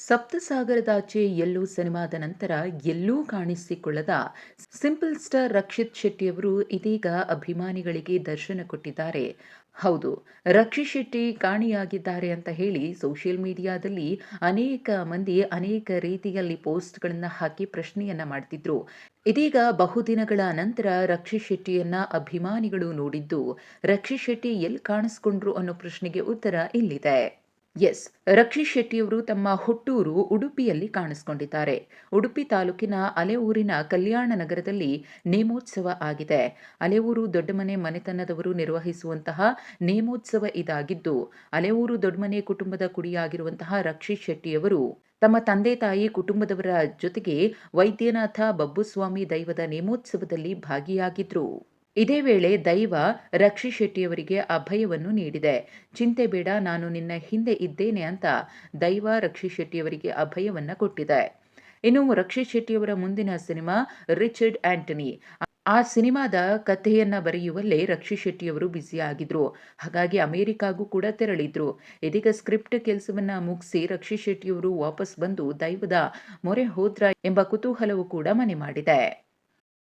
ಸಪ್ತಸಾಗರದಾಚೆ ಎಲ್ಲೂ ಸಿನಿಮಾದ ನಂತರ ಎಲ್ಲೂ ಕಾಣಿಸಿಕೊಳ್ಳದ ಸಿಂಪಲ್ ಸ್ಟಾರ್ ರಕ್ಷಿತ್ ಶೆಟ್ಟಿಯವರು ಇದೀಗ ಅಭಿಮಾನಿಗಳಿಗೆ ದರ್ಶನ ಕೊಟ್ಟಿದ್ದಾರೆ. ಹೌದು, ರಕ್ಷಿತ್ ಶೆಟ್ಟಿ ಕಾಣೆಯಾಗಿದ್ದಾರೆ ಅಂತ ಹೇಳಿ ಸೋಷಿಯಲ್ ಮೀಡಿಯಾದಲ್ಲಿ ಅನೇಕ ಮಂದಿ ಅನೇಕ ರೀತಿಯಲ್ಲಿ ಪೋಸ್ಟ್ಗಳನ್ನ ಹಾಕಿ ಪ್ರಶ್ನೆಯನ್ನ ಮಾಡ್ತಿದ್ರು. ಇದೀಗ ಬಹುದಿನಗಳ ನಂತರ ರಕ್ಷಿತ್ ಶೆಟ್ಟಿಯನ್ನ ಅಭಿಮಾನಿಗಳು ನೋಡಿದ್ದು, ರಕ್ಷಿತ್ ಶೆಟ್ಟಿ ಎಲ್ಲಿ ಕಾಣಿಸ್ಕೊಂಡ್ರು ಅನ್ನೋ ಪ್ರಶ್ನೆಗೆ ಉತ್ತರ ಇಲ್ಲಿದೆ. ಎಸ್, ರಕ್ಷಿತ್ ಶೆಟ್ಟಿಯವರು ತಮ್ಮ ಹುಟ್ಟೂರು ಉಡುಪಿಯಲ್ಲಿ ಕಾಣಿಸಿಕೊಂಡಿದ್ದಾರೆ. ಉಡುಪಿ ತಾಲೂಕಿನ ಅಲೆಯೂರಿನ ಕಲ್ಯಾಣ ನಗರದಲ್ಲಿ ನೇಮೋತ್ಸವ ಆಗಿದೆ. ಅಲೆಯೂರು ದೊಡ್ಡಮನೆ ಮನೆತನದವರು ನಿರ್ವಹಿಸುವಂತಹ ನೇಮೋತ್ಸವ ಇದಾಗಿದ್ದು, ಅಲೆಯೂರು ದೊಡ್ಡಮನೆ ಕುಟುಂಬದ ಕುಡಿಯಾಗಿರುವಂತಹ ರಕ್ಷಿತ್ ಶೆಟ್ಟಿಯವರು ತಮ್ಮ ತಂದೆ ತಾಯಿ ಕುಟುಂಬದವರ ಜೊತೆಗೆ ವೈದ್ಯನಾಥ ಬಬ್ಬುಸ್ವಾಮಿ ದೈವದ ನೇಮೋತ್ಸವದಲ್ಲಿ ಭಾಗಿಯಾಗಿದ್ರು. ಇದೇ ವೇಳೆ ದೈವ ರಕ್ಷಿತ್ ಶೆಟ್ಟಿಯವರಿಗೆ ಅಭಯವನ್ನು ನೀಡಿದೆ. ಚಿಂತೆ ಬೇಡ, ನಾನು ನಿನ್ನ ಹಿಂದೆ ಇದ್ದೇನೆ ಅಂತ ದೈವ ರಕ್ಷಿತ್ ಶೆಟ್ಟಿಯವರಿಗೆ ಅಭಯವನ್ನ ಕೊಟ್ಟಿದೆ. ಇನ್ನು ರಕ್ಷಿತ್ ಶೆಟ್ಟಿಯವರ ಮುಂದಿನ ಸಿನಿಮಾ ರಿಚರ್ಡ್ ಆಂಟನಿ. ಆ ಸಿನಿಮಾದ ಕಥೆಯನ್ನ ಬರೆಯುವಲ್ಲೇ ರಕ್ಷಿತ್ ಶೆಟ್ಟಿಯವರು ಬ್ಯುಸಿಯಾಗಿದ್ರು. ಹಾಗಾಗಿ ಅಮೆರಿಕಾಗೂ ಕೂಡ ತೆರಳಿದ್ರು. ಇದೀಗ ಸ್ಕ್ರಿಪ್ಟ್ ಕೆಲಸವನ್ನ ಮುಗಿಸಿ ರಕ್ಷಿತ್ ಶೆಟ್ಟಿಯವರು ವಾಪಸ್ ಬಂದು ದೈವದ ಮೊರೆ ಹೋದ್ರ ಎಂಬ ಕುತೂಹಲವು ಕೂಡ ಮನೆ ಮಾಡಿದೆ.